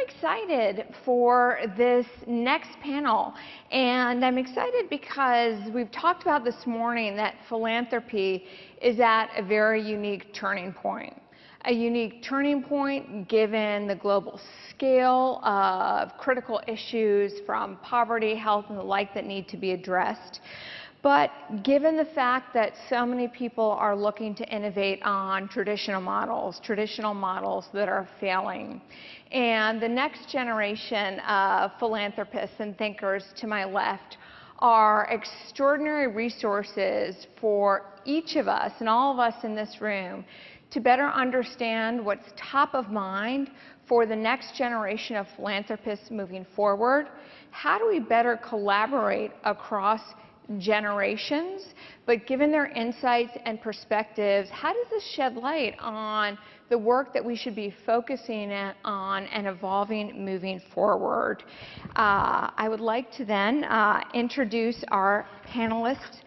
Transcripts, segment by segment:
excited for this next panel, and I'm excited because we've talked about this morning that philanthropy is at a very unique turning point. A unique turning point given the global scale of critical issues from poverty, health, and the like that need to be addressed. But given the fact that so many people are looking to innovate on traditional models that are failing, and the next generation of philanthropists and thinkers to my left are extraordinary resources for each of us and all of us in this room to better understand what's top of mind for the next generation of philanthropists moving forward. How do we better collaborate across generations, but given their insights and perspectives, how does this shed light on the work that we should be focusing on and evolving moving forward? I would like to then introduce our panelists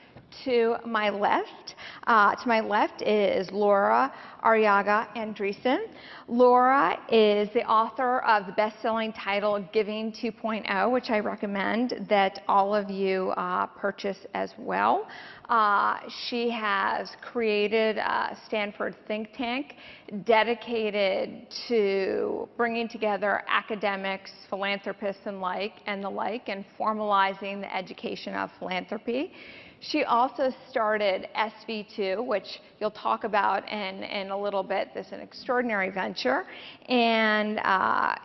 to my left. To my left is Laura Arriaga Andreessen. Laura is the author of the best-selling title Giving 2.0, which I recommend that all of you purchase as well. She has created a Stanford think tank dedicated to bringing together academics, philanthropists, and the like, and formalizing the education of philanthropy. She also started SV2, which you'll talk about in a little bit. This is an extraordinary venture. And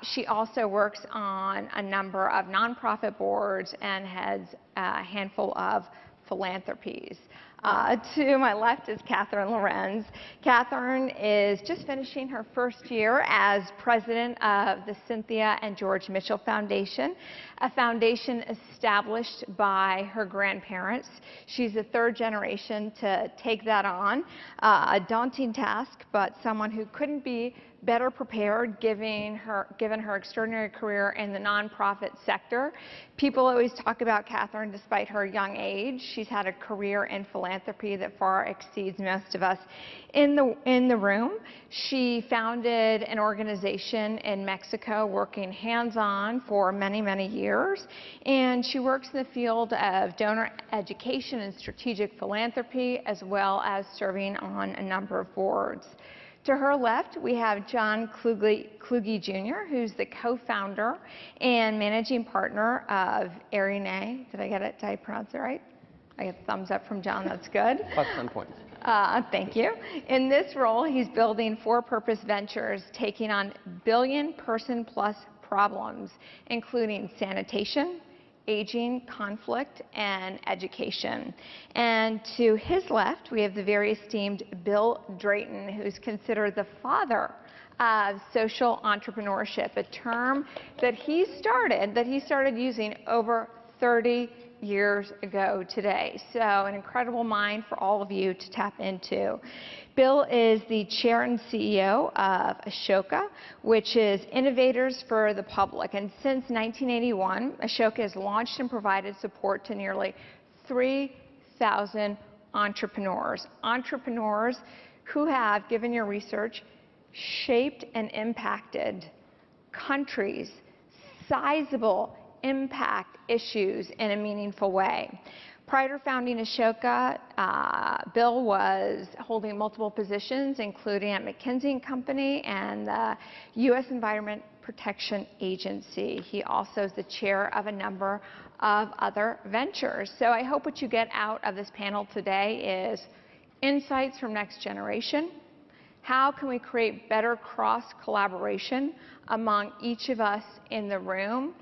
she also works on a number of nonprofit boards and heads a handful of philanthropies. To my left is Katherine Lorenz. Katherine is just finishing her first year as president of the Cynthia and George Mitchell Foundation, a foundation established by her grandparents. She's the third generation to take that on. A daunting task, but someone who couldn't be better prepared given her extraordinary career in the nonprofit sector. People always talk about Katherine despite her young age. She's had a career in philanthropy that far exceeds most of us in the room. She founded an organization in Mexico working hands-on for many, many years. And she works in the field of donor education and strategic philanthropy, as well as serving on a number of boards. To her left, we have John Kluge Jr., who's the co-founder and managing partner of Arriaga. Did I get it? Did I pronounce it right? I get a thumbs up from John. That's good. Plus 10 points. Thank you. In this role, he's building for-purpose ventures taking on billion-person-plus problems, including sanitation, aging, conflict, and education. And to his left, we have the very esteemed Bill Drayton, who's considered the father of social entrepreneurship, a term that he started using over 30 years ago today. So an incredible mind for all of you to tap into. Bill is the chair and CEO of Ashoka, which is Innovators for the Public. And since 1981, Ashoka has launched and provided support to nearly 3,000 entrepreneurs. Entrepreneurs who have, given your research, shaped and impacted countries, sizable impact issues in a meaningful way. Prior to founding Ashoka, Bill was holding multiple positions, including at McKinsey & Company and the U.S. Environment Protection Agency. He also is the chair of a number of other ventures. So I hope what you get out of this panel today is insights from next generation. How can we create better cross-collaboration among each of us in the room?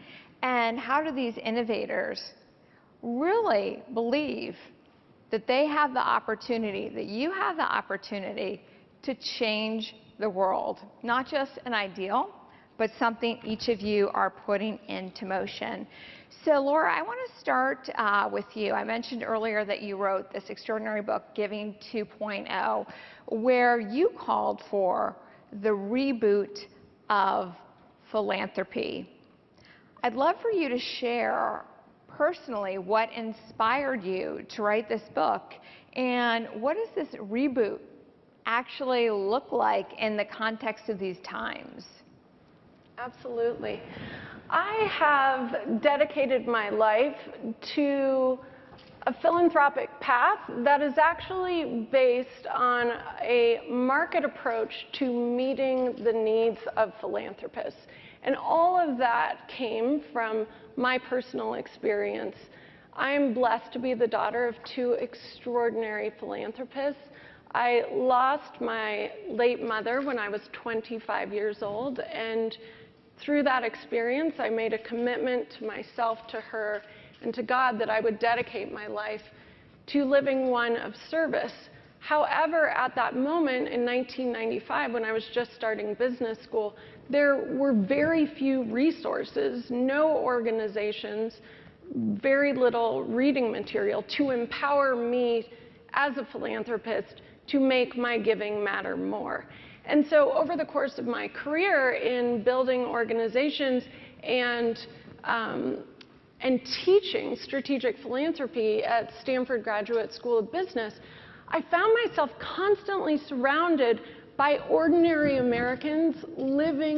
And how do these innovators really believe that they have the opportunity, that you have the opportunity to change the world? Not just an ideal, but something each of you are putting into motion. So Laura, I want to start with you. I mentioned earlier that you wrote this extraordinary book, Giving 2.0, where you called for the reboot of philanthropy. I'd love for you to share personally what inspired you to write this book, and what does this reboot actually look like in the context of these times? Absolutely. I have dedicated my life to a philanthropic path that is actually based on a market approach to meeting the needs of philanthropists. And all of that came from my personal experience. I am blessed to be the daughter of two extraordinary philanthropists. I lost my late mother when I was 25 years old, and through that experience, I made a commitment to myself, to her, and to God that I would dedicate my life to living one of service. However, at that moment in 1995, when I was just starting business school, there were very few resources, no organizations, very little reading material to empower me as a philanthropist to make my giving matter more. And so over the course of my career in building organizations and teaching strategic philanthropy at Stanford Graduate School of Business, I found myself constantly surrounded by ordinary Americans living